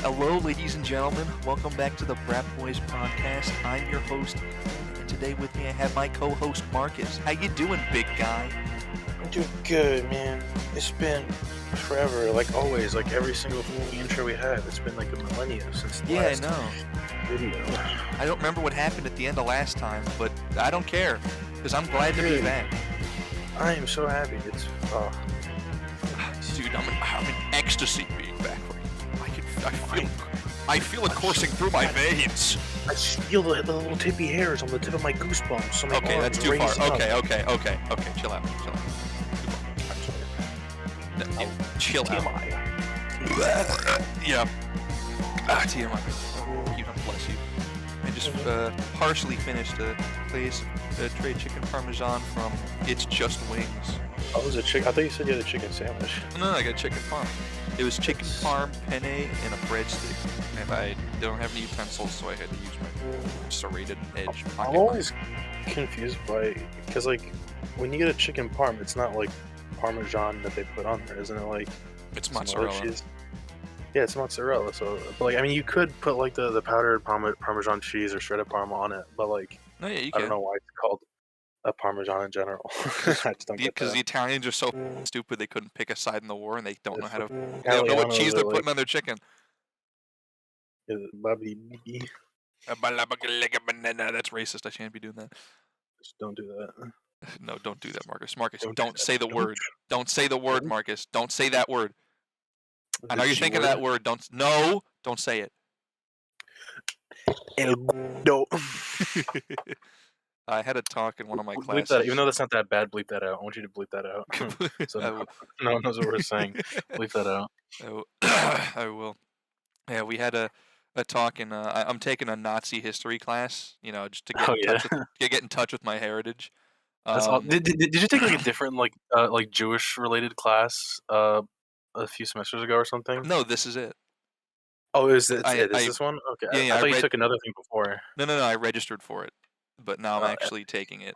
Hello, ladies and gentlemen. Welcome back to the Brat Boys podcast. I'm your host, Ian, and today with me I have my co-host Marcus. How you doing, big guy? I'm doing good, man. It's been forever, like always, like every single intro we have. It's been like a millennia since the last I know. video. I don't remember what happened at the end of last time, but I don't care because I'm glad to be back. I am so happy. It's Dude, I'm in ecstasy being back. I feel it coursing through my veins. I feel the little tippy hairs on the tip of my goosebumps. So my Okay, that's too far. Okay, chill out. I'm sorry. Chill out. TMI. Yeah. TMI. Bless you. I just partially finished a place trade chicken parmesan from It's Just Wings. Oh, it was a chicken. I thought you said you had a chicken sandwich. No, I got chicken parm. It was chicken parm, penne, and a breadstick. And I don't have any utensils, so I had to use my serrated edge pocket. I'm always confused by, because like, when you get a chicken parm, it's not like parmesan that they put on there, isn't it? Like, it's mozzarella. Yeah, it's mozzarella. So, but like, I mean, you could put like the powdered Parmesan cheese or shredded parm on it, but like, no, yeah, you I can. don't know why it's called a Parmesan in general. I just don't get that. Because the Italians are so stupid they couldn't pick a side in the war and they don't know how to. They don't know what cheese they're putting on their chicken. That's racist. I shan't be doing that. Just don't do that. No, don't do that, Marcus. Marcus, don't say the word. Don't say the word, Marcus. Don't say that word. I know you're thinking that word. Don't say it. No. I had a talk in one of my Bleep classes. that, even though that's not that bad, bleep that out. I want you to bleep that out. So no one knows what we're saying. Bleep that out. I will. Yeah, we had a talk in. I'm taking a Nazi history class. You know, just to get in touch with my heritage. That's all. Did you take like a different like Jewish related class a few semesters ago or something? No, this is it. Oh, is it? Is this one? Okay. Yeah, I thought you took another thing before. No. I registered for it, but now I'm actually taking it.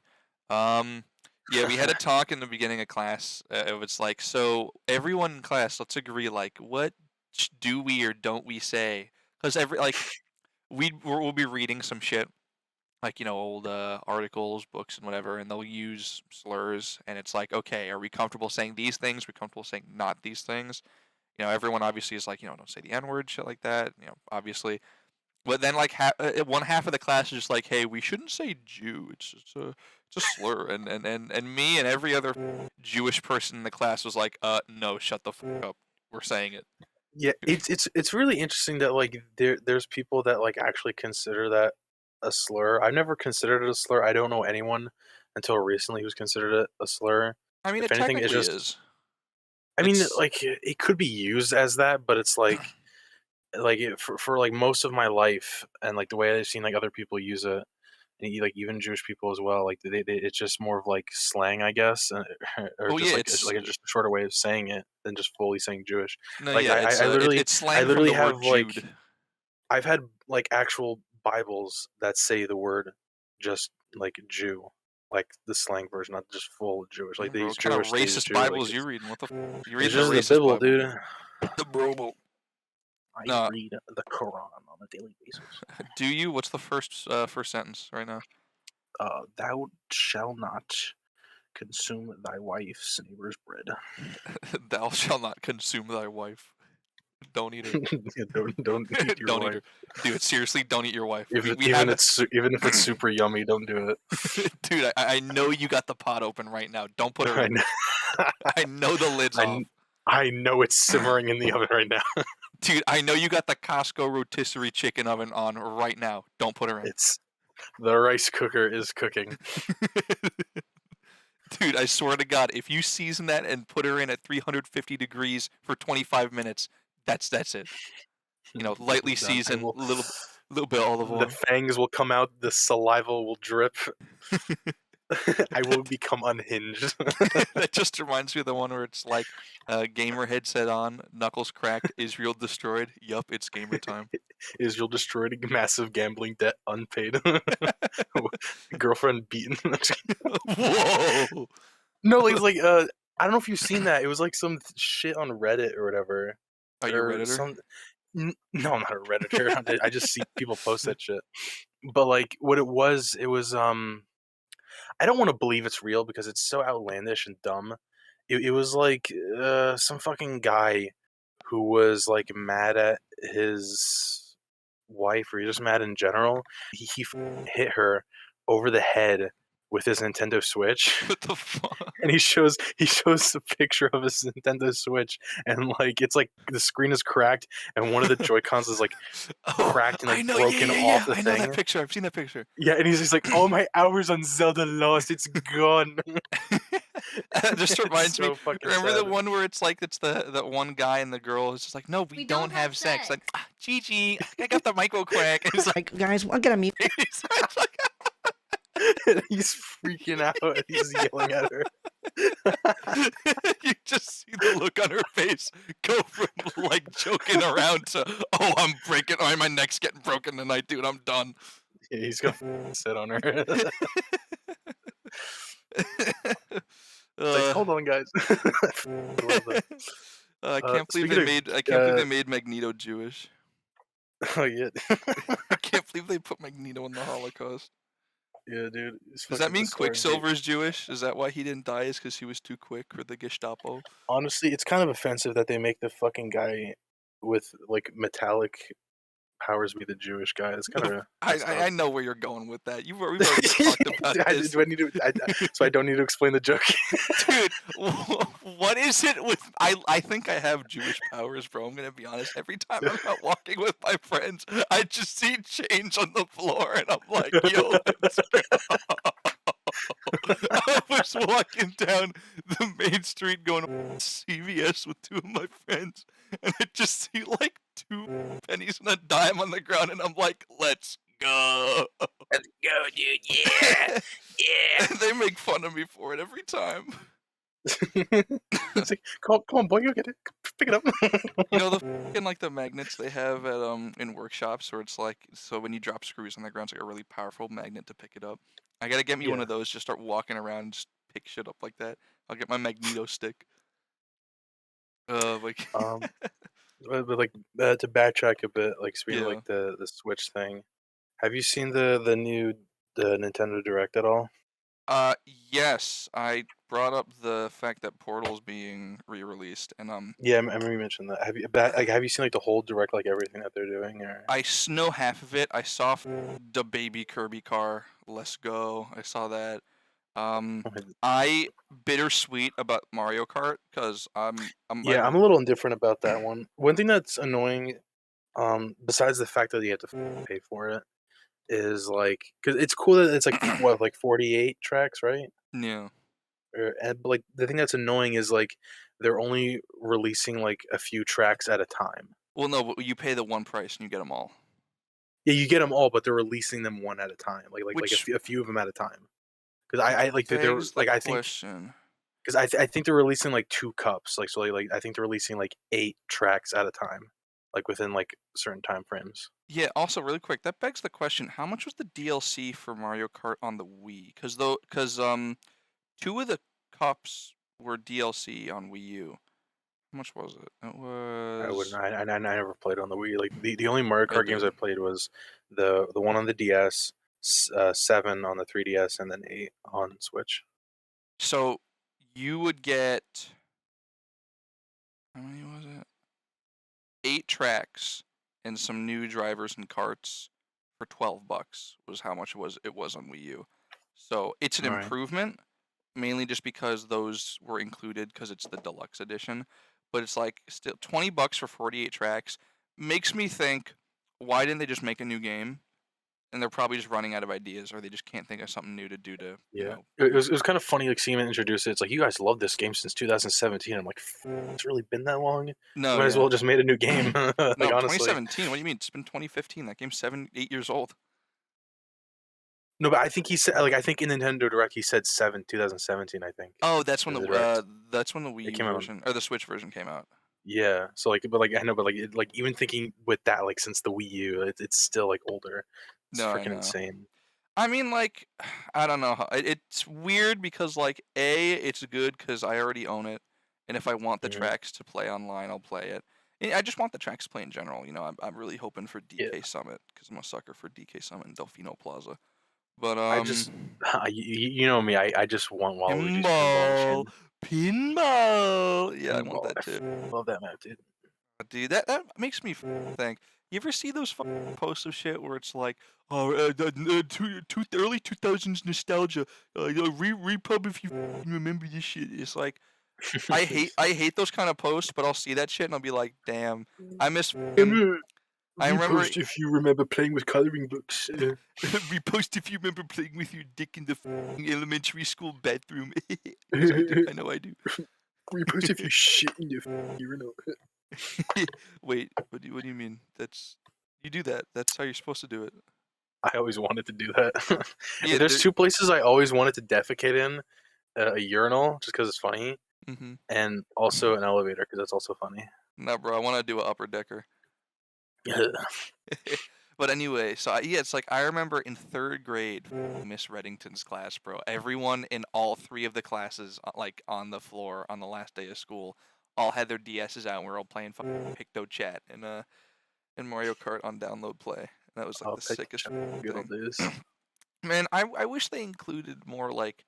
Yeah, we had a talk in the beginning of class. It was like, so everyone in class, let's agree, like, what do we or don't we say? Because we'll be reading some shit, like, you know, old articles, books, and whatever, and they'll use slurs, and it's like, okay, are we comfortable saying these things? Are we comfortable saying not these things? You know, everyone obviously is like, you know, don't say the N-word, shit like that, you know, obviously. But then, like, one half of the class is just like, hey, we shouldn't say Jew. It's a slur. And me and every other Jewish person in the class was like, no, shut the fuck up. We're saying it. Yeah, it's really interesting that like there's people that like actually consider that a slur. I've never considered it a slur. I don't know anyone until recently who's considered it a slur. I mean, if it anything, technically it's just. is. I mean, like it could be used as that, but it's like. For like most of my life and like the way I've seen like other people use it, and like even Jewish people as well, like they it's just more of like slang, I guess, or just like just a shorter way of saying it than just fully saying Jewish. No, like yeah, it's slang. I literally from the have word like Jude. I've had like actual Bibles that say the word just like Jew, like the slang version, not just full Jewish. Like these kind of racist Bibles like, you reading? What the? You reading the racist Bible, Bible, dude. The Bible. I read the Quran on a daily basis. Do you? What's the first sentence right now? Thou shalt not consume thy wife's neighbor's bread. Thou shalt not consume thy wife. Don't eat her. don't eat your wife. Eat her. Dude, seriously, don't eat your wife. Even if it's super yummy, don't do it. Dude, I know you got the pot open right now. Don't put her in. I know the lid's off. I know it's simmering in the oven right now. Dude, I know you got the Costco rotisserie chicken oven on right now. Don't put her in. The rice cooker is cooking. Dude, I swear to God, if you season that and put her in at 350 degrees for 25 minutes, that's it. You know, lightly seasoned, little bit of olive oil. The fangs will come out, the saliva will drip. I will become unhinged. That just reminds me of the one where it's like gamer headset on, knuckles cracked, Israel destroyed. Yup, it's gamer time. Israel destroyed, massive gambling debt unpaid. Girlfriend beaten. Whoa! No, like I don't know if you've seen that. It was like some shit on Reddit or whatever. Are you a Redditor? No, I'm not a redditor. I just see people post that shit. But like, what it was I don't want to believe it's real because it's so outlandish and dumb. It was like some fucking guy who was like mad at his wife, or just mad in general. Hit her over the head with his Nintendo Switch, What the fuck? and he shows the picture of his Nintendo Switch, and like it's like the screen is cracked, and one of the Joy Cons is like Oh, cracked and I like know. Yeah, broken yeah, off yeah. the I know that thing. picture. I've seen that picture. Yeah, and he's just like, all my hours on Zelda lost. It's gone. That just It's reminds me. so fucking Remember the sad. one where it's like it's the one guy and the girl is just like, no, we We don't don't have have sex. Like, sex. Gigi, I got the micro crack. It's like, Guys, I'll get a meet. it's like And he's freaking out. And he's yelling at her. you just see the look on her face go from like joking around to, oh, I'm breaking. Oh, my neck's getting broken tonight, dude. I'm done. Yeah, he's gonna sit on her. It's like, hold on, guys. I love that. I can't believe Speaking they of, made. I can't believe they made Magneto Jewish. oh yeah, I can't believe they put Magneto in the Holocaust. yeah, dude. Does that mean Quicksilver's Jewish? Is that why he didn't die? Is because he was too quick for the Gestapo? Honestly, it's kind of offensive that they make the fucking guy with like metallic powers be the Jewish guy. It's kind of. I know where you're going with that. We've already talked about this. Do I need to? So I don't need to explain the joke. Dude, what is it with? I think I have Jewish powers, bro. I'm gonna be honest. Every time I'm out walking with my friends, I just see change on the floor, and I'm like, yo, let's go. I was walking down the main street going to CVS with two of my friends, and I just see like 2 pennies and a dime on the ground, and I'm like, let's go. Let's go, dude. Yeah, yeah. And they make fun of me for it every time. It's like, come on, boy, you get it. Pick it up. You know the fucking like the magnets they have at in workshops where it's like, so when you drop screws on the ground, it's like a really powerful magnet to pick it up. I gotta get me one Yeah. of those. Just start walking around and just pick shit up like that. I'll get my Magneto stick. Like But like to backtrack a bit, like speaking of yeah. like the Switch thing, have you seen the new the Nintendo Direct at all? Yes, I brought up the fact that Portal's being re-released, and Yeah, I remember you mentioned that. Have you seen like the whole Direct, like everything that they're doing, or? I know half of it. I saw the baby Kirby car. Let's go. I saw that. I bittersweet about Mario Kart because Yeah, I'm a little indifferent about that one. One thing that's annoying, besides the fact that you have to pay for it, is like, because it's cool that it's like what, like 48 tracks, right? yeah. But like the thing that's annoying is like they're only releasing like a few tracks at a time. Well, no, but you pay the one price and you get them all. Yeah, you get them all, but they're releasing them one at a time, like Which a few of them at a time. Because I like they're begs like the I think question. because I think they're releasing like 2 cups, like so like I think they're releasing like 8 tracks at a time, like within like certain time frames. Yeah. Also, really quick, that begs the question: how much was the DLC for Mario Kart on the Wii? Because 2 of the cups were DLC on Wii U. How much was it? It I wouldn't. was. I never played on the Wii. Like the only Mario I Kart games I did. played was the one on the DS, 7 on the 3DS, and then 8 on Switch. So you would get how many was it? 8 tracks and some new drivers and carts for $12 was how much it was on Wii U. So it's an All right. improvement, mainly just because those were included because it's the deluxe edition. But it's like still $20 for 48 tracks makes me think, why didn't they just make a new game? And they're probably just running out of ideas, or they just can't think of something new to do to Yeah, it was kind of funny like seeing them introduce it. It's like, you guys love this game since 2017. I'm like, it's really been that long. You No, might as yeah. well just made a new game. No, Like honestly, 2017. What do you mean? It's been 2015. That game's 8 years old. no, but I think he said like I think in Nintendo Direct he said 2017. I think. Oh, that's when in the Direct. that's when the Wii U came out. version or the Switch version came out. Yeah, so like, but like I know, but like like even thinking with that, like since the Wii U, it's still like older. It's No, I freaking know. insane. I mean, like, I don't know. It's weird because, like, it's good because I already own it, and if I want the Mhm. tracks to play online, I'll play it. I just want the tracks to play in general. I'm really hoping for Yeah, DK Summit because I'm a sucker for DK Summit and Delfino Plaza. But I just you know me, I just want Waluigi's pinball pinball, machine. pinball. Yeah, I want Pinball, that too. love that map, dude. Dude, that makes me think. You ever see those posts of shit where it's like, oh, early 2000s nostalgia, repub if you remember this shit. It's like, I hate those kind of posts, but I'll see that shit and I'll be like, damn, I miss I remember Repost if you remember playing with coloring books. repost if you remember playing with your dick in the elementary school bathroom. Because I do. I know I do. Repost if you shit in your urinal. Wait, what do you mean? You do that. That's how you're supposed to do it. I always wanted to do that. Yeah, There's two places I always wanted to defecate in: a urinal, just because it's funny, mm-hmm. and also an elevator, because that's also funny. No, bro, I want to do an upper decker. But anyway, so yeah, it's like I remember in third grade, Miss Reddington's class, bro. Everyone in all three of the classes, like on the floor on the last day of school, all had their DSs out, and we were all playing Picto Chat and Mario Kart on download play. And that was like I'll the pick sickest good old thing. days. Man, I wish they included more like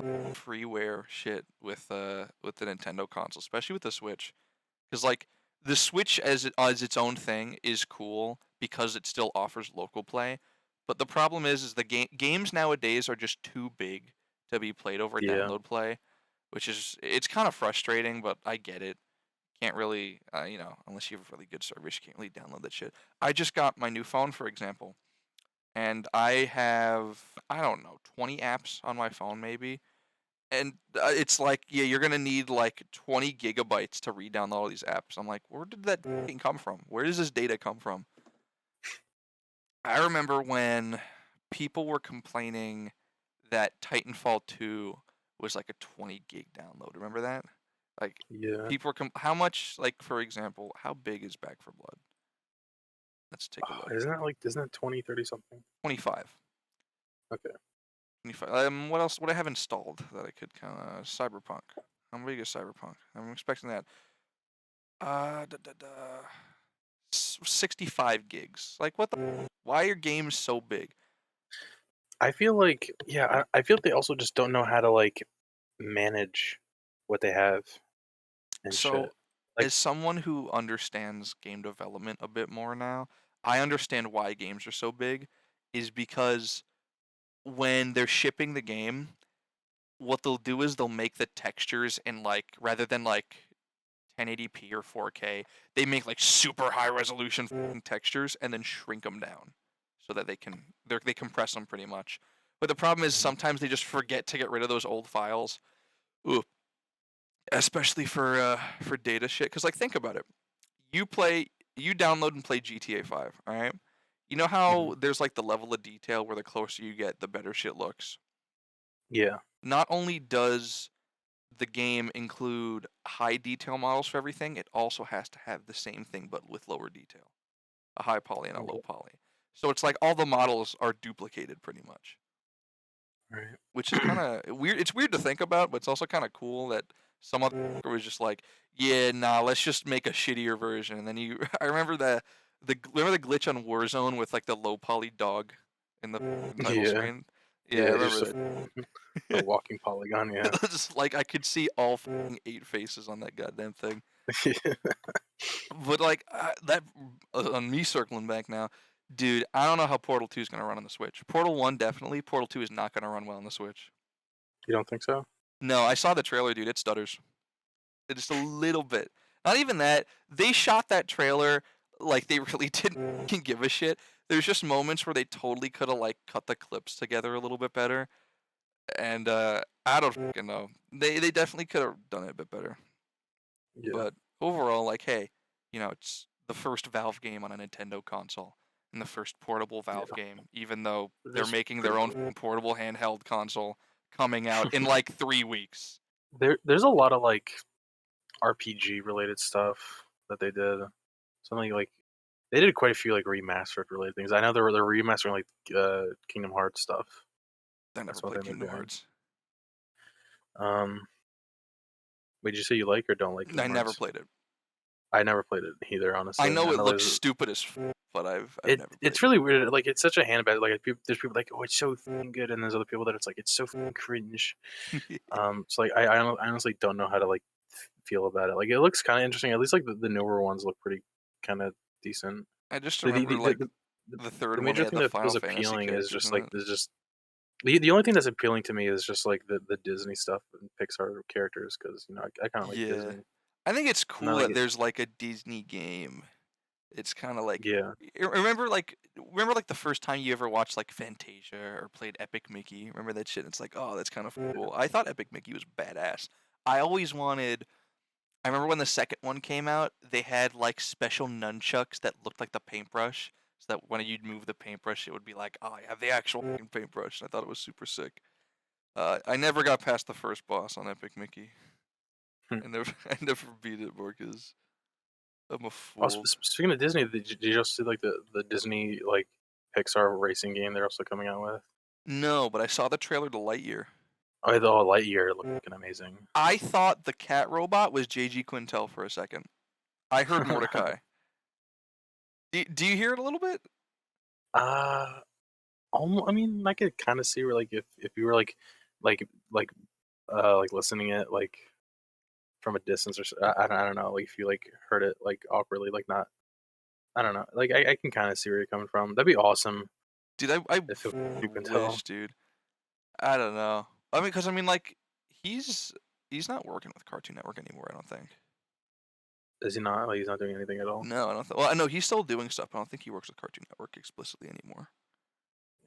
freeware shit with the Nintendo console, especially with the Switch. Because like the Switch as its own thing is cool because it still offers local play, but the problem is the games nowadays are just too big to be played over Yeah. download play, which is it's kind of frustrating, but I get it. Can't really, unless you have a really good service, you can't really download that shit. I just got my new phone, for example, and I have I don't know 20 apps on my phone maybe, and it's like, yeah, you're gonna need like 20 gigabytes to re-download all these apps. I'm like, where did that thing come from? Where does this data come from? I remember when people were complaining that Titanfall 2 was like a 20 gig download. Remember that? Like, Yeah. people were how much, like, for example, how big is Back for Blood? Let's take a look. Isn't that 20, 30 something? 25. Okay. 25. What else? What I have installed that I could kind of Cyberpunk. How big is Cyberpunk? I'm expecting that. Da, da, da. 65 gigs. Like, what the? Why are games so big? I feel like, yeah, I feel like they also just don't know how to like manage what they have and shit. So, Like, as someone who understands game development a bit more now, I understand why games are so big. Is because when they're shipping the game, what they'll do is they'll make the textures in like rather than like 1080p or 4K, they make like super high resolution textures and then shrink them down so that they compress them pretty much. But the problem is mhm, sometimes they just forget to get rid of those old files. Ooh, especially for data shit. Because like think about it, you download and play GTA 5, all right? You know mhm. how there's like the level of detail where the closer you get, the better shit looks. Yeah. Not only does the game include high detail models for everything, it also has to have the same thing but with lower detail, a high poly and a low Okay. poly. So it's like all the models are duplicated pretty much, Right. which is kind of weird. It's weird to think about, but it's also kind of cool that some other was just like, yeah, nah, let's just make a shittier version. And then I remember remember the glitch on Warzone with like the low poly dog in the title Yeah. screen. Yeah, I Yeah. remember Just that. a walking polygon. Yeah. Just like I could see all 8 faces on that goddamn thing. But like that on me circling back now, dude, I don't know how Portal 2 is gonna run on the Switch. Portal 1 definitely. Portal 2 is not gonna run well on the Switch. You don't think so? No, I saw the trailer, dude. It stutters. Just a little bit. Not even that. They shot that trailer like they really didn't give a shit. There's just moments where they totally could have like cut the clips together a little bit better. And I don't fucking know. They definitely could have done it a bit better. Yeah. But overall, like, hey, it's the first Valve game on a Nintendo console and the first portable Valve Yeah. game, even though they're Just making their pretty own cool. portable handheld console coming out in like 3 weeks. There's a lot of like RPG related stuff that they did. Something like they did quite a few like remastered related things. I know they're remastering like Kingdom Hearts stuff. I never That's what played they've been Kingdom doing. Hearts. Um, would you say you like or don't like I Kingdom never Hearts? played it. I never played it either, I honestly. know I it know looks there's stupid as but I've never played it's it. really weird. Like it's such a handbag. Like there's people like, oh, it's so fucking good, and there's other people that it's like it's so fucking cringe. So like I honestly don't know how to like feel about it. Like it looks kind of interesting. At least like the newer ones look pretty kind of decent. I just The, the, remember the, the, like the the the third one. They major had thing the that Final feels Fantasy appealing is characters just in like it. there's just the only thing that's appealing to me is just like the Disney stuff and Pixar characters because I kind of like Yeah, Disney. I think it's And I cool like that it. there's like a Disney game. It's kind of like Yeah. remember like the first time you ever watched like Fantasia or played Epic Mickey. Remember that shit? It's like, oh, that's kind of cool. I thought Epic Mickey was badass. I always wanted. I remember when the second one came out, they had like special nunchucks that looked like the paintbrush, so that when you'd move the paintbrush, it would be like, oh, I have the actual fucking paintbrush. And I thought it was super sick. I never got past the first boss on Epic Mickey. Hmm. I never beat it because I'm a Oh, fool. speaking of Disney, did you just see like the Disney like Pixar racing game they're also coming out with? No, but I saw the trailer to Lightyear. Oh, the Lightyear looking amazing. I thought the cat robot was JG Quintel for a second. I heard Mordecai. Do you hear it a little bit? uh, I mean, I could kind of see where like if you were like like like listening it like from a distance or I don't know like if you like heard it like awkwardly like not I don't know like I can kind of see where you're coming from. That'd be awesome Dude, I if it, you can tell. wish, dude. I don't know. Because like he's he's not working with Cartoon Network anymore. I don't think. Is he not? Like he's not doing anything at all. No, I don't. Well, I know he's still doing stuff, but I don't think he works with Cartoon Network explicitly anymore.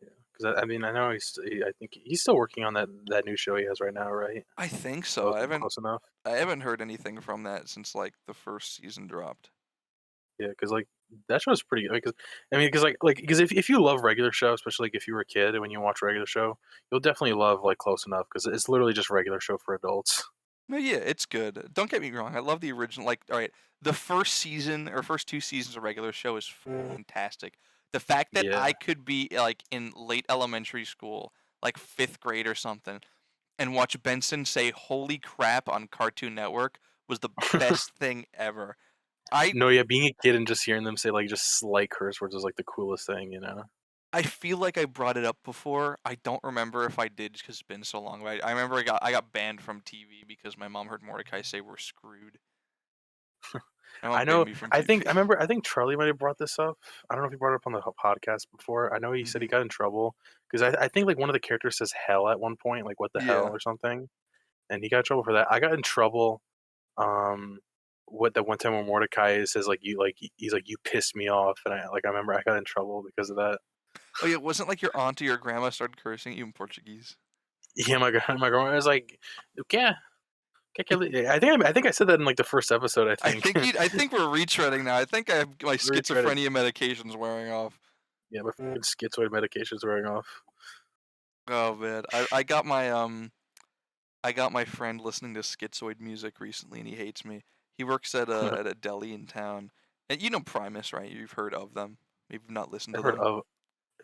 Yeah, because I mean I know I think he's still working on that new show he has right now, right? I think so. Close, close enough. I haven't heard anything from that since like the first season dropped. Yeah, because like that show's pretty good. Because I mean, because if you love regular show, especially like if you were a kid and when you watch regular show, you'll definitely love like Close Enough because it's literally just regular show for adults. No, yeah, it's good. Don't get me wrong. I love the original. Like, all right, the first season or first two seasons of regular show is fantastic. The fact that Yeah. I could be like in late elementary school, like fifth grade or something, and watch Benson say "Holy crap" on Cartoon Network was the best thing ever. I No, yeah, being a kid and just hearing them say like just slight curse words is like the coolest thing. I feel like I brought it up before. I don't remember if I did just because it's been so long. But I remember I got banned from TV because my mom heard Mordecai say we're screwed. My I mom banned know. me from I think TV. I remember. I think Charlie might have brought this up. I don't know if he brought it up on the podcast before. I know he said he Mhm. got in trouble because I think like one of the characters says hell at one point, like what the hell Yeah. or something, and he got in trouble for that. I got in trouble. Um, what that one time when Mordecai says like you like he's like you pissed me off, and I remember I got in trouble because of that. Oh yeah, wasn't like your aunt or your grandma started cursing at you in Portuguese? Yeah, my grandma was like, "Okay, I think I said that in like the first episode. I think I think we're retreading now. I think I have my retreading. schizophrenia medication's wearing off. Yeah, my fucking schizoid medication's wearing off. Oh man, I got my friend listening to schizoid music recently, and he hates me. He works at a deli in town, and you know Primus, right? You've heard of them. Maybe you've not listened I've to heard them. of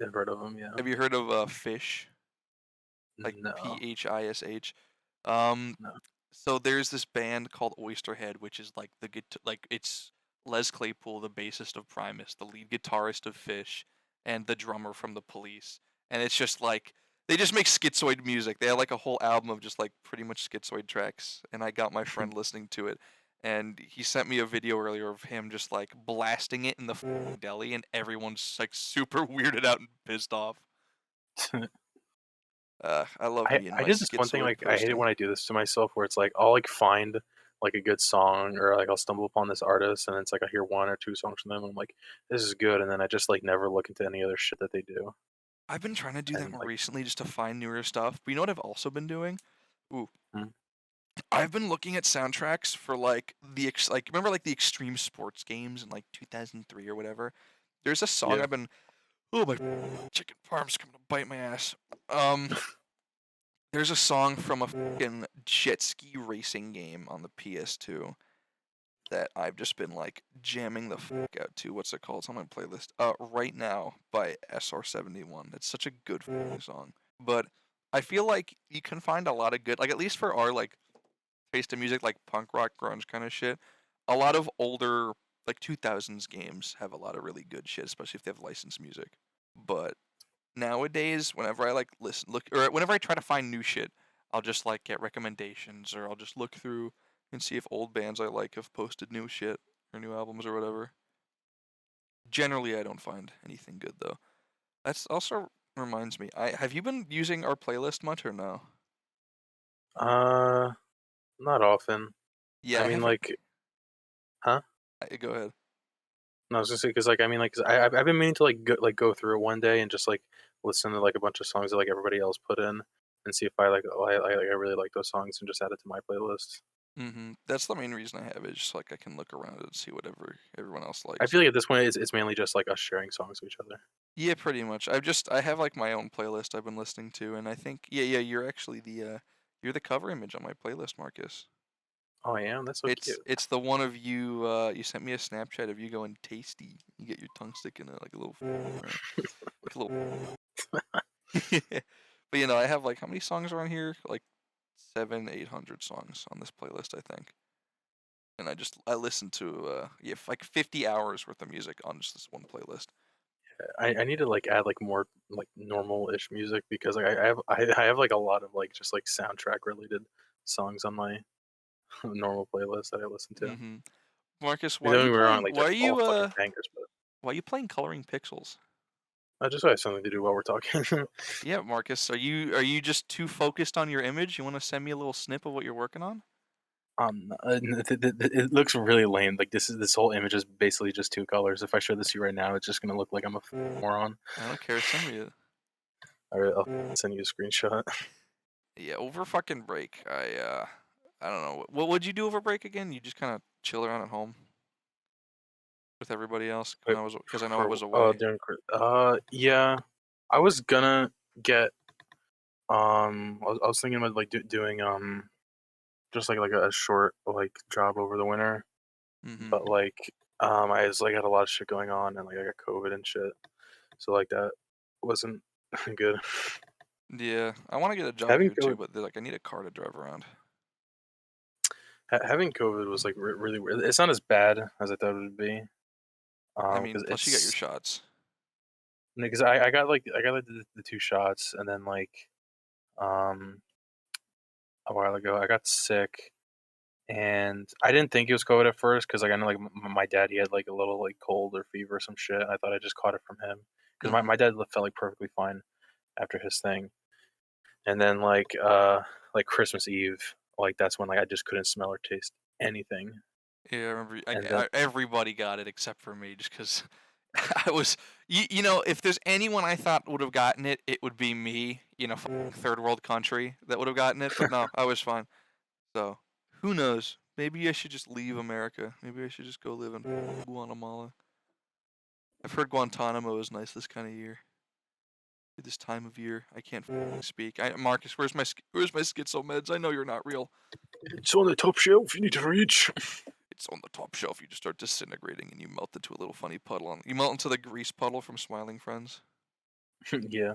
I've heard of them. Yeah, Have you heard of Fish? Like no, Phish. Um, no. so there's this band called Oysterhead, which is like like it's Les Claypool, the bassist of Primus, the lead guitarist of Fish, and the drummer from the Police. And it's just like they just make schizoid music. They have like a whole album of just like pretty much schizoid tracks. And I got my friend listening to it, and he sent me a video earlier of him just like blasting it in the fucking deli, and everyone's like super weirded out and pissed off. I love me and I my did this one thing, schizoid like, I hate it posting. when I do this to myself where it's like, I'll, like, find, like, a good song or, like, I'll stumble upon this artist and it's like I hear 1 or 2 songs from them and I'm like, "This is good," and then I just, like, never look into any other shit that they do, I've been trying to do that and, more like recently just to find newer stuff. But you know what I've also been doing? Ooh, mm, I've been looking at soundtracks for like like remember like the extreme sports games in like 2003 or whatever. There's a song yeah. I've been. Oh my chicken parm's coming to bite my ass. Um, there's a song from a fucking jet ski racing game on the PS2 that I've just been like jamming the fuck out to. What's it called? It's on my playlist. Right Now by SR71. It's such a good fucking song. But I feel like you can find a lot of good, like at least for our like taste in music, like punk rock, grunge kind of shit. a lot of older like 2000s games have a lot of really good shit, especially if they have licensed music. But nowadays, whenever I like look, or whenever I try to find new shit, I'll just like get recommendations, or I'll just look through and see if old bands I like have posted new shit or new albums or whatever. Generally, I don't find anything good though. That's also reminds me. I have you been using our playlist much or no? Uh, not often. Yeah, I I mean, haven't. like, huh? Go ahead. No, I was gonna say because like I mean like 'cause I've been meaning to go through it one day and just like listen to like a bunch of songs that like everybody else put in and see if I like I really like those songs and just add it to my playlist. That's the main reason I have it, just like I can look around and see whatever everyone else I likes. feel like at this point it's mainly just like us sharing songs with each other. Yeah, pretty much. I have like my own playlist I've been listening to, and I think yeah, you're actually you're the cover image on my playlist, Marcus. Oh, I am. That's so cute. It's the one of you. You sent me a Snapchat of you going tasty. You get your tongue sticking in it like a little, like a little. But I have like how many songs are on here? Like 800 songs on this playlist, I think. And I listened to yeah like 50 hours worth of music on just this one playlist. I need to like add like more like normal-ish music because like I have like a lot of like just like soundtrack related songs on my normal playlist that I listen to. I Mm-hmm. Marcus, mean, don't get me wrong, like they're all fucking bangers, but why are you playing Coloring Pixels? I just have something to do while we're talking. Yeah, Marcus, are you just too focused on your image? You want to send me a little snip of what you're working on? It looks really lame. Like this whole image is basically just two colors. If I show this to you right now, it's just gonna look like I'm a moron. I don't care. Send me it. Alright, I'll send you a screenshot. Yeah, over fucking break. I don't know. What would you do over break again? You just kind of chill around at home with everybody else Wait, because I know I for was away. yeah, I was gonna get I was thinking about like doing just like a short like job over the winter, Mm-hmm. but like I just like had a lot of shit going on and like I got COVID and shit, so like that wasn't good. Yeah, I want to get a job Having here too, COVID but I need a car to drive around. having COVID was like really weird. It's not as bad as I thought it would be. I mean, Because plus you got your it's shots. because I got like the two shots and then like um a while ago I got sick and I didn't think it was COVID at first because like I know like my dad he had like a little like cold or fever or some shit. And I thought I just caught it from him because Mm-hmm. my dad felt like perfectly fine after his thing. And then like Christmas Eve like that's when like I just couldn't smell or taste anything. Yeah, I remember. And then Everybody got it except for me, just because I was. If there's anyone I thought would have gotten it, it would be me. Third world country that would have gotten it. But no, I was fine. So who knows? Maybe I should just leave America. Maybe I should just go live in Guatemala. I've heard Guantanamo is nice this kind of year. This time of year, I can't speak. Marcus, where's my schizo meds? I know you're not real. it's on the top shelf. You need to reach. It's on the top shelf. You just start disintegrating and you melt into a little funny puddle. You melt into the grease puddle from Smiling Friends. Yeah.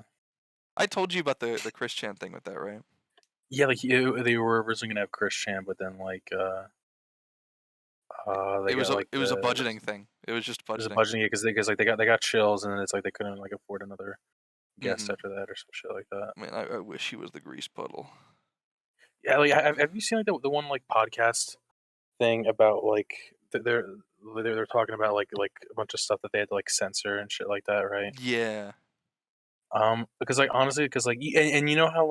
I told you about the Chris Chan thing with that, right? Yeah, like they were originally gonna have Chris Chan, but then like they got like It was a budgeting thing. It was just there's a budgeting. budgeting because like they got chills and then it's like they couldn't like afford another guest Mm-hmm. after that or some shit like that. Man, I wish he was the grease puddle. Yeah, like have you seen like the one like podcast thing about like they're talking about like a bunch of stuff that they had to like censor and shit like that, right? Yeah. Because like honestly, because and you know how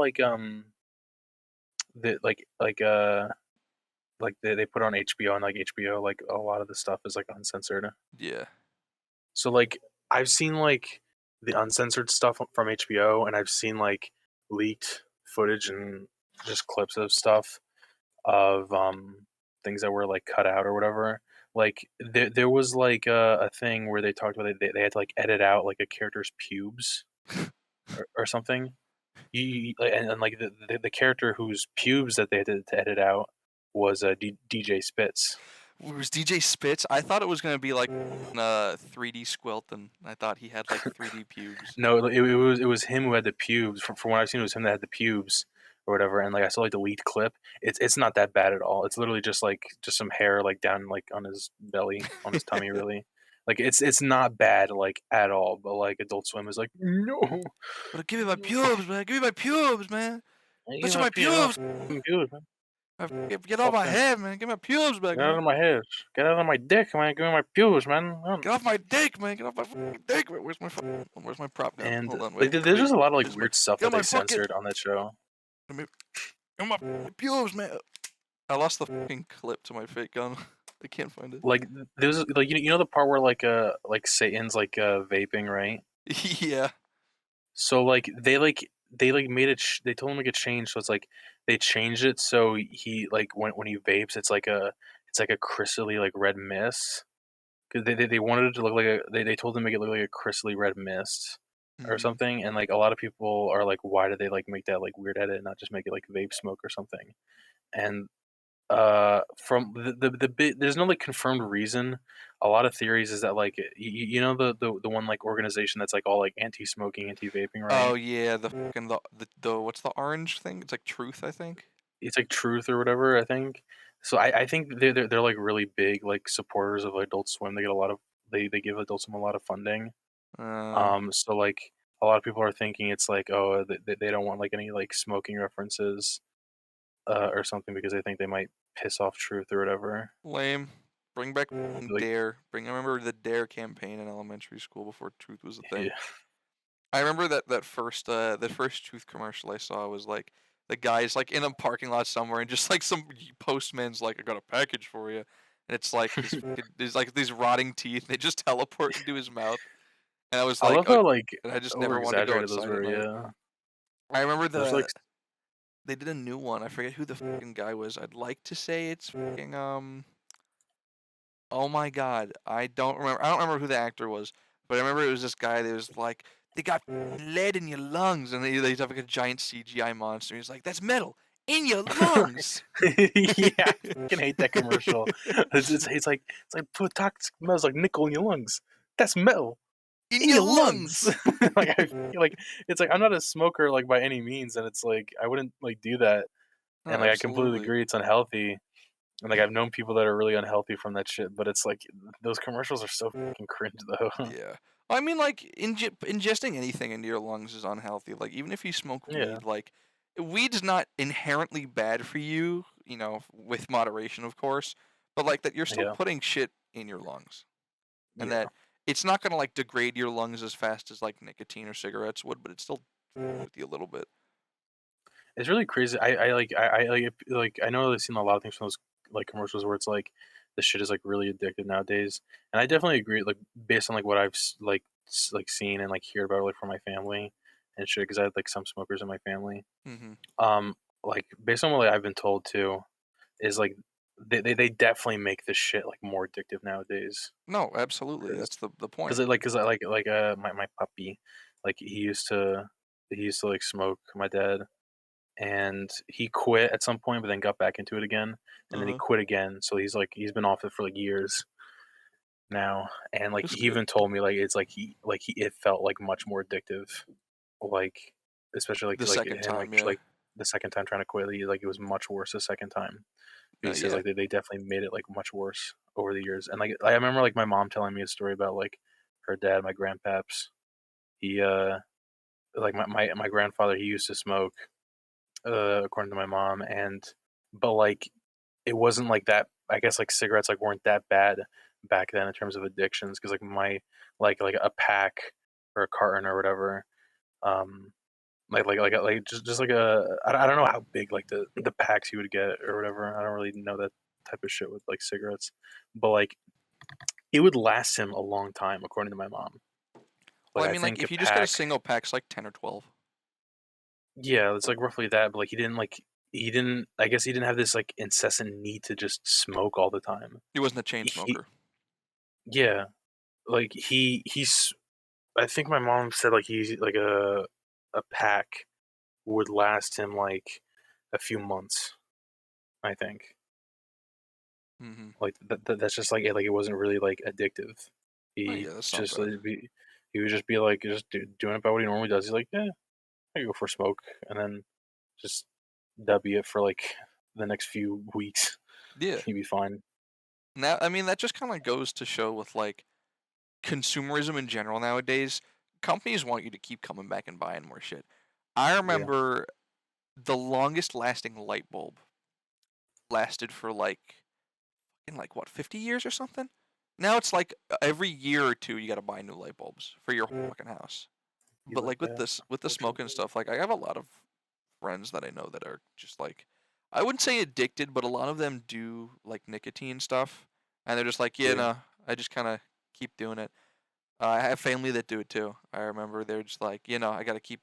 the like they put on HBO and like HBO like a lot of the stuff is like uncensored. Yeah. So like I've seen like the uncensored stuff from HBO and I've seen like leaked footage and just clips of stuff of things that were like cut out or whatever. Like there was like a thing where they talked about they had to like edit out like a character's pubes or something. And like the character whose pubes that they had to edit out was DJ Spitz. Was DJ Spitz? I thought it was gonna be like 3D Squelton. I thought he had like 3D pubes. No, it was him who had the pubes. From what I've seen, it was him that had the pubes. or whatever, and like I saw like the leaked clip. It's not that bad at all. It's literally just some hair like down like on his belly, on his tummy, really. Like it's not bad like at all. But like Adult Swim is like no, But give me my pubes, man. Give me my pubes, man. you Touch my my pee, my pubes. fucking pubes, man. Get off Fuck my that. head, man. Get my pubes back, Get out man. of my head. Get out of my dick, man. Give me my pubes, man. Get off my dick, man. Get off my fucking dick. Where's my prop gun? And Hold on, like, wait. there's just a lot of like Where's my weird stuff get that on they my fucking censored on that show. get on my pubes, man. I lost the fucking clip to my fake gun. I can't find it. Like there's like you know the part where like Satan's like vaping, right? Yeah. So they like made it. They told him to get changed, so it's like they changed it so he like when he vapes, it's like a crystally like red mist. Because they wanted it to look like they told him to make it look like a crystally red mist or Hmm. something, and like a lot of people are like, why did they like make that like weird edit and not just make it like vape smoke or something? And from the bit, there's no like confirmed reason. A lot of theories is that like you know the one like organization that's like all like anti-smoking, anti-vaping, Oh right? yeah, the fucking the what's the orange thing? It's like Truth, I think. It's like Truth or whatever, I think. So I think they're like really big like supporters of Adult Swim. They get a lot of they give Adult Swim a lot of funding. Uh, So like a lot of people are thinking it's like, oh, they don't want like any like smoking references or something because they think they might piss off Truth or whatever. Lame. Bring back Like, Dare. I remember the Dare campaign in elementary school before Truth was a thing. yeah, I remember that first Truth commercial I saw was like the guy's like in a parking lot somewhere and just like some postman's like, I got a package for you, and it's like there's like these rotting teeth. They just teleport into his mouth, and I was I like, love how like and I just over never wanted to go exaggerated those outside at were. night. Yeah, I remember there's like they did a new one. I forget who the fucking guy was. I'd like to say it's fucking oh my god, I don't remember. I don't remember who the actor was, but I remember it was this guy that was like, "They got lead in your lungs," and they'd have like a giant CGI monster. He's like, "That's metal in your lungs." yeah, I fucking hate that commercial. It's like put toxic smells like nickel in your lungs. That's metal In in your your lungs. lungs. Like I feel like it's like I'm not a smoker like by any means, and it's like I wouldn't like do that. No, And like I completely absolutely. agree, it's unhealthy. And like I've known people that are really unhealthy from that shit, but it's like those commercials are so fucking cringe though. Yeah. I mean, like ingesting anything into your lungs is unhealthy. Like even if you smoke Yeah, weed, like weed's not inherently bad for you, with moderation, of course. But like that, you're still yeah, putting shit in your lungs, and yeah. that it's not gonna like degrade your lungs as fast as like nicotine or cigarettes would, but it's still with you a little bit. It's really crazy. I like like I know I've seen a lot of things from those like commercials where it's like the shit is like really addictive nowadays, and I definitely agree. Like based on like what I've like seen and like hear about like from my family and shit, because I had like some smokers in my family. Hmm. Like based on what like, I've been told too, is like they definitely make this shit like more addictive nowadays. No, absolutely. Because That's the point. because I like my puppy, like he used to like smoke my dad and he quit at some point, but then got back into it again, and then he Uh-huh. quit again. So he's been off it for like years now, and like That's he good. even told me like it's like he it felt like much more addictive, like especially The like second him time, yeah. like the second time trying to quit, like it was much worse the second time. But he says Yeah. like they definitely made it like much worse over the years, and like I remember like my mom telling me a story about like her dad, my grandpaps. He like my grandfather, he used to smoke according to my mom, and but like it wasn't like that. I guess like cigarettes like weren't that bad back then in terms of addictions because like my like a pack or a carton or whatever, um, just like I don't know how big like the packs you would get or whatever. I don't really know that type of shit with like cigarettes, but like it would last him a long time according to my mom. Well, Like I I mean, like think a if you just get a pack, single pack, it's like 10 or 12. yeah, it's like roughly that. But like he didn't. I guess he didn't have this like incessant need to just smoke all the time. He wasn't a chain He smoker. yeah, like he's I think my mom said like he's like a pack would last him like a few months, I think. Hmm. Like that's just like it wasn't really like addictive. Oh He yeah, that's not just bad. like, he would just be like doing about what he normally does. He's like, yeah, I go for a smoke, and then just W it for like the next few weeks. Yeah. You'd be fine. Now, I mean, that just kind of goes to show with like consumerism in general nowadays. Companies want you to keep coming back and buying more shit. I Yeah. remember the longest lasting light bulb lasted for like in like what 50 years or something. Now it's like every year or two you got to buy new light bulbs for your whole fucking house. Be But like like with that, this with the smoke and unfortunately. stuff, like I have a lot of friends that I know that are just like I wouldn't say addicted, but a lot of them do like nicotine stuff, and they're just like, yeah, Yeah. no, I just kind of keep doing it. I have family that do it too. I remember they're just like, I got to keep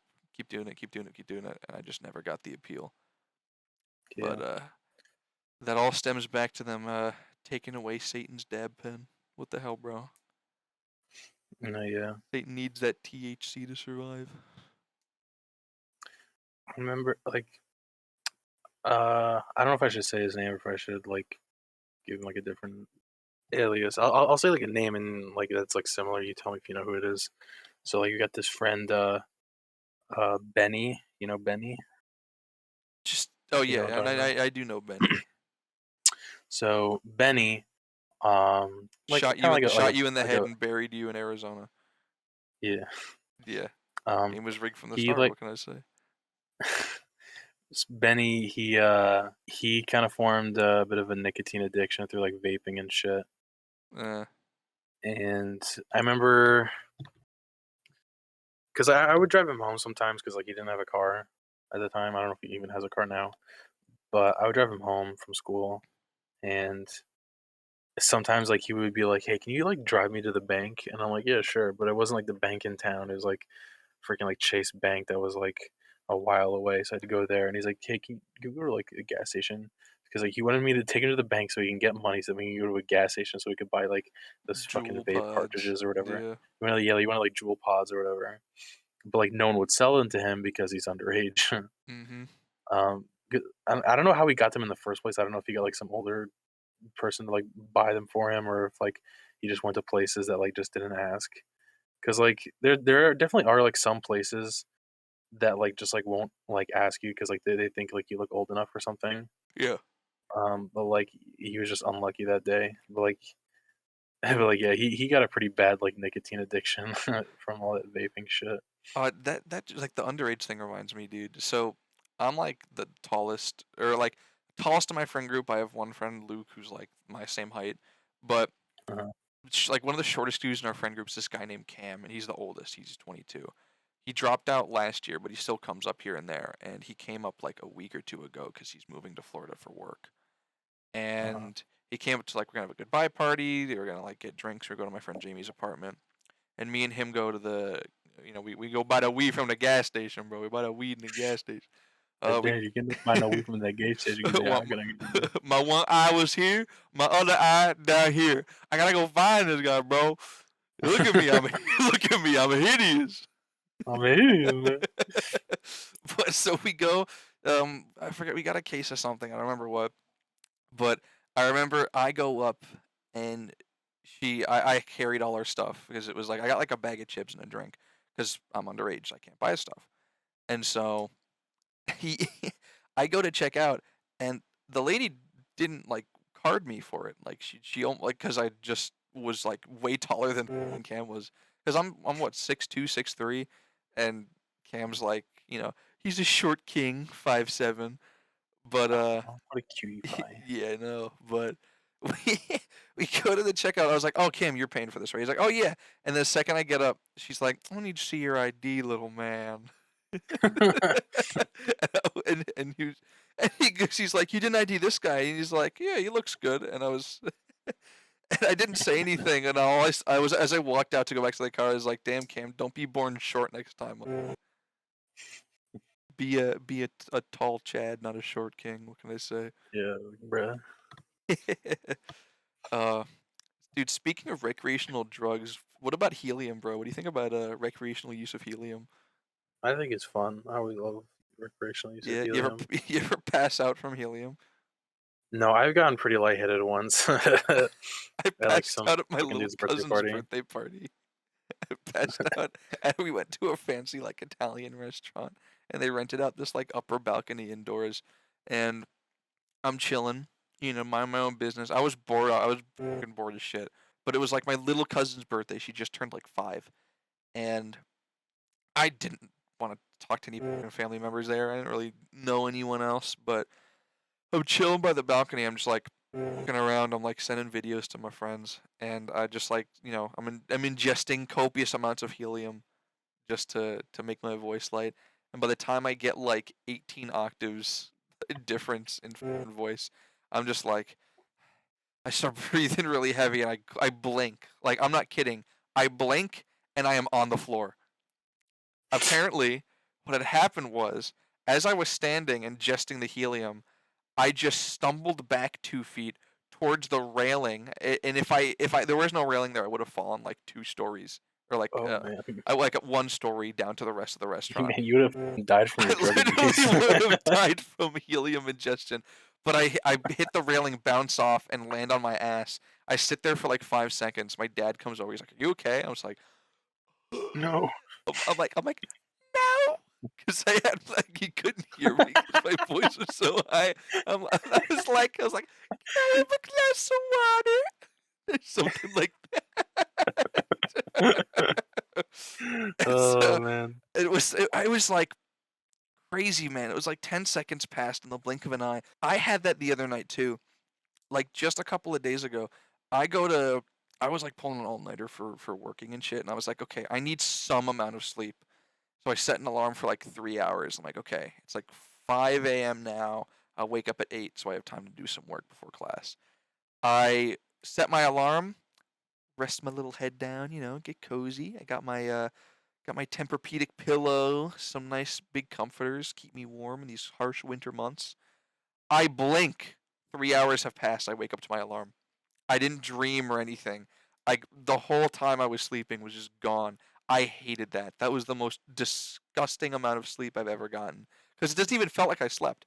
doing it, keep doing it, keep doing it, and I just never got the appeal. Yeah. But that all stems back to them taking away Satan's dab pen. What the hell, bro? No, yeah. Satan needs that THC to survive. I remember like I don't know if I should say his name or if I should like give him like a different alias. I'll say like a name and like that's like similar. You tell me if you know who it is. So like you got this friend Benny. You know Benny. Just oh You know what yeah, I'm and talking about. I do know Benny. So Benny, like Shot kind you of shot you in the like head a and buried you in Arizona. yeah. Yeah, Um, game was rigged from the he start. like What can I say? Benny. He kind of formed a bit of a nicotine addiction through like vaping and shit. Uh, And I remember because I would drive him home sometimes because like he didn't have a car at the time. I don't know if he even has a car now, but I would drive him home from school, and sometimes like he would be like, "Hey, can you like drive me to the bank?" And I'm like, "Yeah, sure." But it wasn't like the bank in town. It was like freaking like Chase Bank that was like a while away. So I had to go there, and he's like, "Hey, can you go to like a gas station?" Because like he wanted me to take him to the bank so he can get money so we can go to a gas station so we could buy like those fucking Jewel vape pods. cartridges or whatever. Yeah. He wanted, yeah, he wanted like Jewel pods or whatever. But like no one would sell them to him because he's underage. Mhm. I don't know how he got them in the first place. I don't know if he got like some older person to like buy them for him or if like he just went to places that like just didn't ask. Because like definitely are like some places that like just like won't like ask you because like they think like you look old enough or something. Yeah. But like he was just unlucky that day. But like but like yeah, he got a pretty bad like nicotine addiction from all that vaping shit. That like the underage thing reminds me, dude. So I'm like the tallest, or like tallest in my friend group. I have one friend, Luke, who's like my same height, but Uh, like one of the shortest dudes in our friend group is this guy named Cam, and he's the oldest. He's 22. He dropped out last year, but he still comes up here and there. And he came up like a week or two ago because he's moving to Florida for work. uh, And he came up to like we're gonna have a goodbye party. They were gonna like get drinks. We are going to my friend Jamie's apartment, and me and him go to we go buy the weed from the gas station, bro. We buy the weed in the gas station. We damn, you can find out weed from that gas station. You can say, "Ah, Well, I gotta get this." my one eye was here, my other eye down here. I gotta go find this guy, bro. Look at me, look at me, I'm hideous. I'm in, man. But so we go. I forget we got a case of something. I don't remember what, but I remember I go up and I carried all our stuff because it was like I got like a bag of chips and a drink because I'm underage. I can't buy stuff, and so he I go to check out and the lady didn't like card me for it. Like like cuz I just was like way taller than fucking Cam was cuz I'm what 6'2", 6'3", and Cam's like, he's a short king, 5'7". But Oh, what a cutie pie. yeah, I know, but we we go to the checkout. I was like, "Oh, Cam, you're paying for this, right?" He's like, "Oh yeah." And the second I get up, she's like, "I need to see your ID, little man." and he was, she's like, "You didn't ID this guy," and he's like, "Yeah, he looks good." And I was, and I didn't say anything, and I was as I walked out to go back to the car, I was like, "Damn, Cam, don't be born short next time. Be a tall Chad, not a short king. What can I say?" Yeah, bruh. uh, dude, speaking of recreational drugs, what about helium, bro? What do you think about recreational use of helium? I think it's fun. I always love recreational use of Yeah, you ever helium. you ever pass out from helium? No, I've gotten pretty lightheaded once at I like passed some out at my fucking little dude's birthday cousin's party. birthday party. I passed out, and we went to a fancy like Italian restaurant, and they rented out this like upper balcony indoors. and I'm chilling, mind my own business. I was bored. I was fucking bored as shit. But it was like my little cousin's birthday. She just turned like 5, and I didn't want to talk to any family members there. I didn't really know anyone else, but I'm chilling by the balcony. I'm just like looking around. I'm like sending videos to my friends, and I just like I'm ingesting copious amounts of helium just to make my voice light. And by the time I get like 18 octaves difference in voice, I'm just like I start breathing really heavy, and I blink. Like I'm not kidding. I blink and I am on the floor. Apparently, what had happened was, as I was standing ingesting the helium, I just stumbled back 2 feet towards the railing, and if I there was no railing there, I would have fallen like 2 stories, or like Oh man, I like 1 story down to the rest of the restaurant. man, you would have died from I your drug abuse. literally would have died from helium ingestion, but I hit the railing, bounce off, and land on my ass. I sit there for like 5 seconds. My dad comes over. He's like, "Are you okay?" I was like, No. I'm like, no, because I had like he couldn't hear me because my voice was so high. I was like, can I have a glass of water? Or something like that. And Oh so man. I was like crazy, man. It was like 10 seconds passed in the blink of an eye. I had that the other night too. Like just a couple of days ago, I go to I was like pulling an all-nighter for working and shit, and I was like, okay, I need some amount of sleep. So I set an alarm for like 3 hours. I'm like, okay, it's like 5 a.m. now. I'll wake up at 8 so I have time to do some work before class. I set my alarm, rest my little head down, get cozy. I got my Tempur-Pedic pillow, some nice big comforters, keep me warm in these harsh winter months. I blink. 3 hours have passed. I wake up to my alarm. I didn't dream or anything. The whole time I was sleeping was just gone. I hated that. That was the most disgusting amount of sleep I've ever gotten. Because it doesn't even felt like I slept.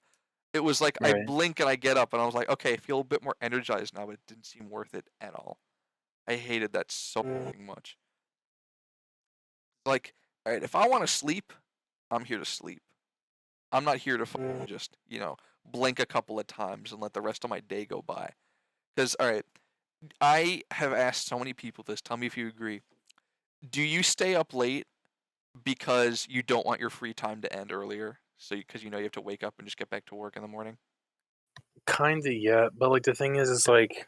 It was like I Right. blink and I get up and I was like, okay, I feel a bit more energized now, but it didn't seem worth it at all. I hated that so fucking much. Like, all right, if I want to sleep, I'm here to sleep. I'm not here to just, blink a couple of times and let the rest of my day go by. Because, all right, I have asked so many people this. Tell me if you agree. Do you stay up late because you don't want your free time to end earlier? So, because you have to wake up and just get back to work in the morning? Kinda, yeah. But like the thing is like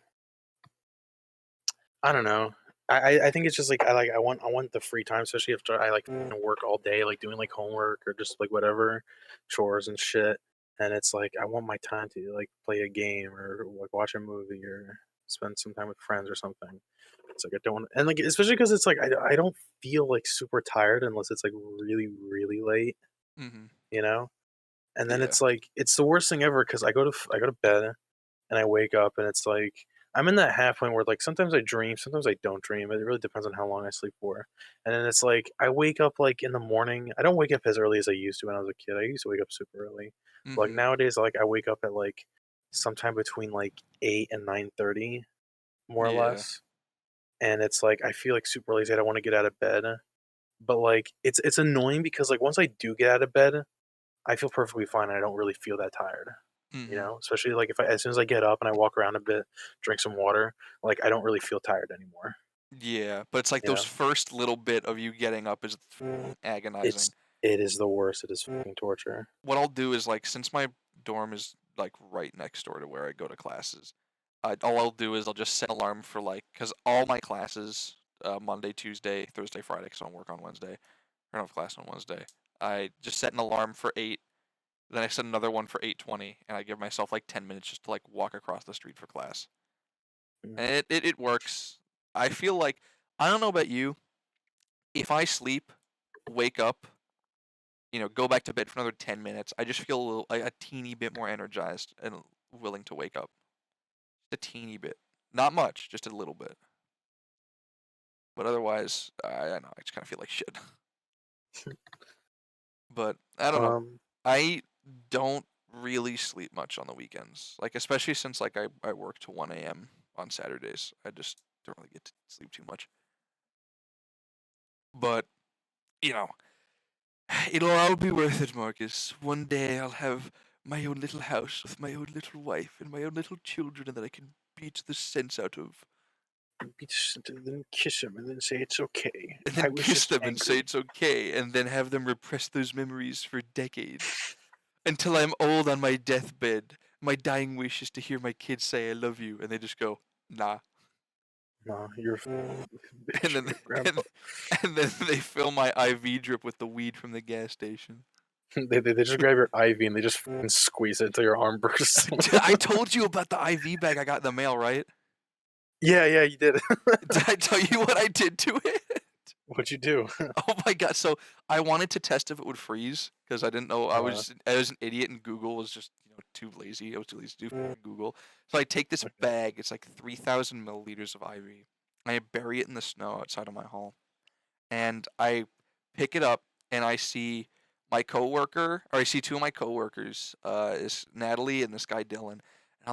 I don't know. I think it's just like I want the free time, especially after I like work all day, like doing like homework or just like whatever chores and shit. And it's like I want my time to like play a game or like watch a movie or spend some time with friends or something. It's like I don't want, and like especially because it's like I don't feel like super tired unless it's like really really late, Mm-hmm. you know. And then Yeah. it's like it's the worst thing ever because I go to bed and I wake up and it's like I'm in that half point where like sometimes I dream, sometimes I don't dream. It really depends on how long I sleep for. And then it's like I wake up like in the morning. I don't wake up as early as I used to when I was a kid. I used to wake up super early. But like Mm-hmm. nowadays, like I wake up at like sometime between like 8 and 9:30, more or Yeah. less. And it's like I feel like super lazy. I don't want to get out of bed. But like it's annoying because like once I do get out of bed, I feel perfectly fine. And I don't really feel that tired. You Mm-hmm. know, especially like if I as soon as I get up and I walk around a bit, drink some water, like I don't really feel tired anymore. Yeah. But it's like You those know, first little bit of you getting up is it's agonizing. it is the worst. It is fucking torture. What I'll do is like since my dorm is like right next door to where I go to classes, all I'll do is I'll just set an alarm for like because all my classes Monday, Tuesday, Thursday, Friday because I don't work on Wednesday. I don't have class on Wednesday. I just set an alarm for 8. Then I set another one for 8:20, and I give myself like 10 minutes just to like walk across the street for class, Mm. and it works. I feel like I don't know about you. If I sleep, wake up, go back to bed for another 10 minutes, I just feel a teeny bit more energized and willing to wake up. Just a teeny bit, not much, just a little bit. But otherwise, I don't know. I just kind of feel like shit. But I don't know. Um, I don't really sleep much on the weekends. Like especially since like I work to 1 a.m. on Saturdays. I just don't really get to sleep too much. But, you know, it'll all be worth it, Marcus. One day I'll have my own little house with my own little wife and my own little children, and that I can beat the sense out of, Then kiss him and then say it's okay. and I then was kiss just them and say angry. it's okay, and then have them repress those memories for decades until I'm old on my deathbed. My dying wish is to hear my kids say I love you, and they just go, nah. Nah, you're a And bitch, then Grandpa. and, and then they fill my IV drip with the weed from the gas station. They just grab your IV and they just squeeze it until your arm bursts. I told you about the IV bag I got in the mail, right? Yeah, you did. Did I tell you what I did to it? What'd you do? Oh my god! So I wanted to test if it would freeze because I didn't know. I was an idiot, and Google was just too lazy. I was too lazy to do Google. So I take this Okay. bag. It's like 3,000 milliliters of IV. I bury it in the snow outside of my home, and I pick it up, and I see my coworker, or I see two of my coworkers, is Natalie and this guy Dylan. And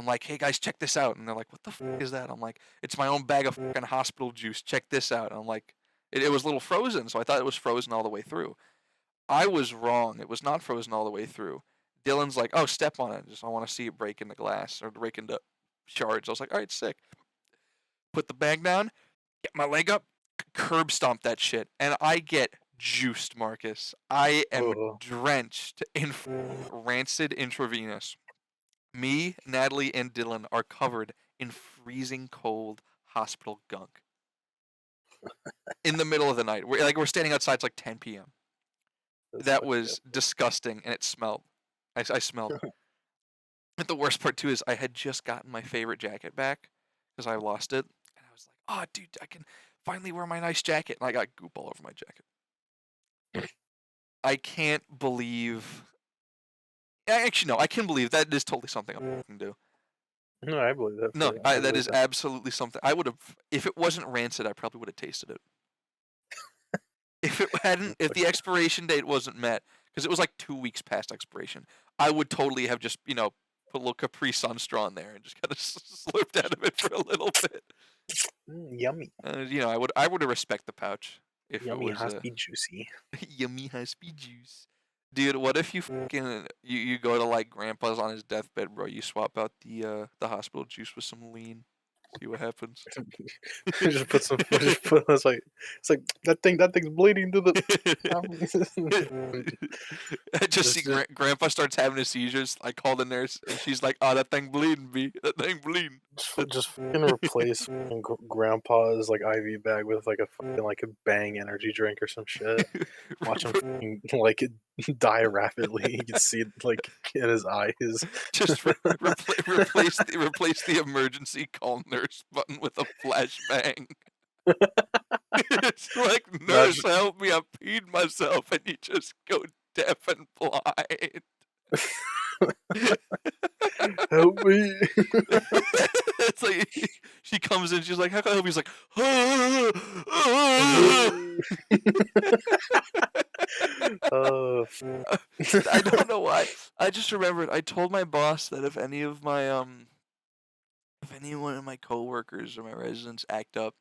I'm like, hey guys, check this out. And they're like, what the fuck is that? I'm like, it's my own bag of fucking hospital juice. Check this out. And I'm like, it was a little frozen, so I thought it was frozen all the way through. I was wrong. It was not frozen all the way through. Dylan's like, oh, step on it. I want to see it break into glass or break into shards. I was like, all right, sick. Put the bag down, get my leg up, curb stomp that shit, and I get juiced, Marcus. I am Oh, drenched in rancid intravenous. Me, Natalie, and Dylan are covered in freezing cold hospital gunk in the middle of the night. We're standing outside. It's like 10 p.m. that's That fucked up. was disgusting, and it smelled. I smelled it. But the worst part too is I had just gotten my favorite jacket back because I lost it, and I was like, "Oh, dude, I can finally wear my nice jacket." And I got goop all over my jacket. I can't believe. Actually, no, I can believe that is totally something I can do. No, I believe that. No, I that believe is that. absolutely something I would have. If it wasn't rancid, I probably would have tasted it. If it hadn't, That's if the fucked up. expiration date wasn't met, because it was like 2 weeks past expiration, I would totally have just put a little Capri Sun straw in there and just kind of slurped out of it for a little bit. Yummy, I would have respect the pouch if it yummy, was has be juicy. yummy high speed juice. Dude, what if you fucking you go to like grandpa's on his deathbed, bro? You swap out the hospital juice with some lean. See what happens. Just put some. Just put. It's like that thing's bleeding to the. I just see just grandpa starts having his seizures. I call the nurse and she's like, "Oh, that thing bleeding, B. That thing bleeding." just fucking replace fucking grandpa's like IV bag with like a fucking like a Bang energy drink or some shit. Watch him fucking like die rapidly. You can see it like in his eyes. Just replace the emergency call nurse button with a flashbang. It's like, nurse, Imagine, help me! I peed myself, and you just go deaf and blind. help me. It's like she comes in, she's like, "How can I help you?" He's like, Oh, I don't know why. I just remembered. I told my boss that if anyone of my coworkers or my residents act up,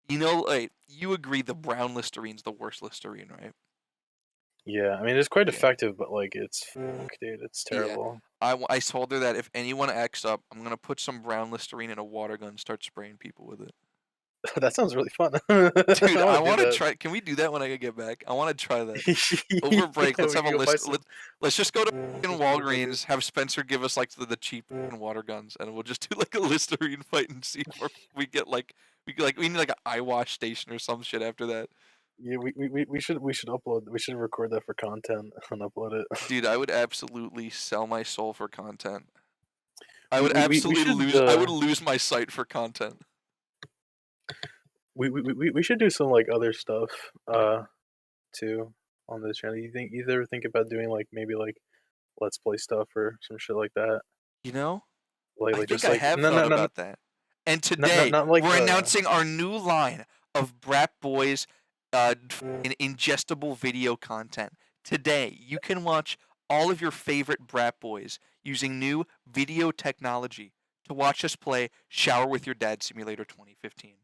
like you agree the brown Listerine's the worst Listerine, right? yeah, I mean it's quite Yeah. effective, but like it's fuck, dude, it's Yeah. terrible. I told her that if anyone acts up, I'm gonna put some brown Listerine in a water gun and start spraying people with it. That sounds really fun. Dude, I I want to do want to that. try. Can we do that when I get back? I want to try that. Over break, Yeah, let's we have a can go buy list. some. Let's just go to fucking Some bootleggers. Walgreens, have Spencer give us like the cheap fucking water guns, and we'll just do like a Listerine fight and see where we get we need like an eye wash station or some shit after that. Yeah, we should upload. We should record that for content and upload it. Dude, I would absolutely sell my soul for content. I We would we we, we absolutely should lose. I would lose my sight for content. we should do some like other stuff too on this channel. You ever think about doing like maybe like let's play stuff or some shit like that? You know, Like I like think just I like have no thought no no about that. And not not today not like we're announcing our new line of Brat Boys ingestible video content. Today you can watch all of your favorite Brat Boys using new video technology to watch us play Shower with Your Dad Simulator 2015.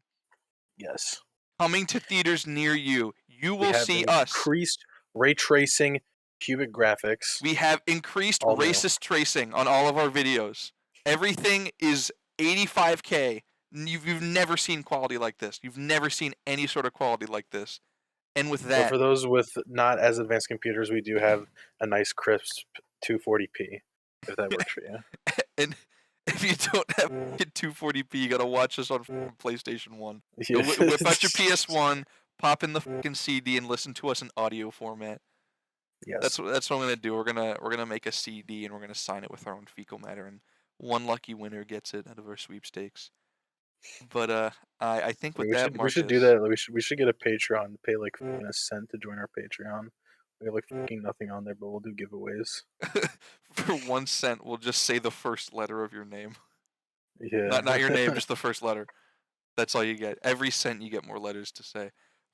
yes. Coming to theaters near you. You We will have see us. increased ray tracing Cubic graphics. We have increased All new. racist tracing on all of our videos. Everything is 85K. You've never seen quality like this. You've never seen any sort of quality like this. And with But that, for those with not as advanced computers, we do have a nice crisp 240p, if that works for you. and if you don't have 240p, you gotta watch this on PlayStation 1. Yeah. Whip out your PS1, pop in the fucking CD, and listen to us in audio format. Yes. That's what I'm gonna do. We're gonna make a CD and we're gonna sign it with our own fecal matter, and one lucky winner gets it out of our sweepstakes. But I think with that, We should do Marcus, that. We should get a Patreon. Pay like a cent to join our Patreon. We have like fucking nothing on there, but we'll do giveaways. for 1 cent, we'll just say the first letter of your name. Yeah. Not your name, just the first letter. That's all you get. Every cent you get more letters to say.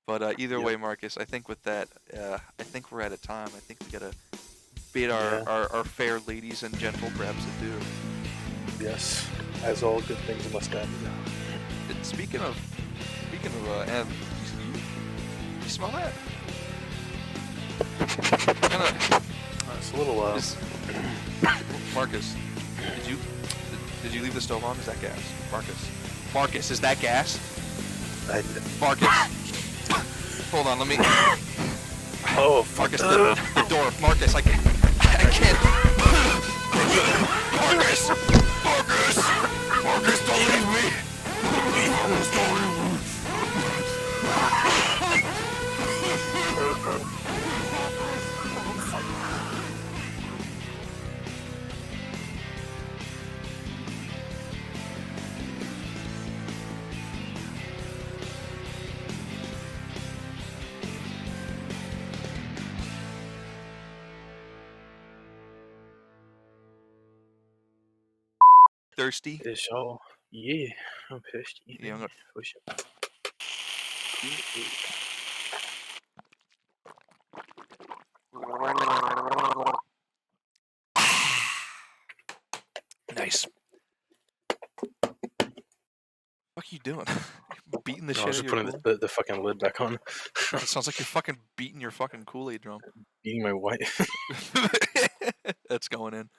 But either Yep. way, Marcus, I think with that, I think we're out of time. I think we gotta bid Yeah. our fair ladies and gentle perhaps adieu. Yes. As all good things must end. And speaking of and you smell that? It's a little Marcus, did you leave the stove on? Is that gas? Marcus, is that gas? Marcus, hold on, let me. Oh, Marcus, the door. Marcus, I can't. Marcus, don't leave me. Marcus, don't leave me. Thirsty? It's all yeah. I'm pissed. Yeah, I'm gonna- Push it. Nice. What are you doing? Beating the No, I shit was out of just your putting Kool-Aid? the fucking lid back on. It sounds like you're fucking beating your fucking Kool-Aid drum. Eating my wife. That's going in.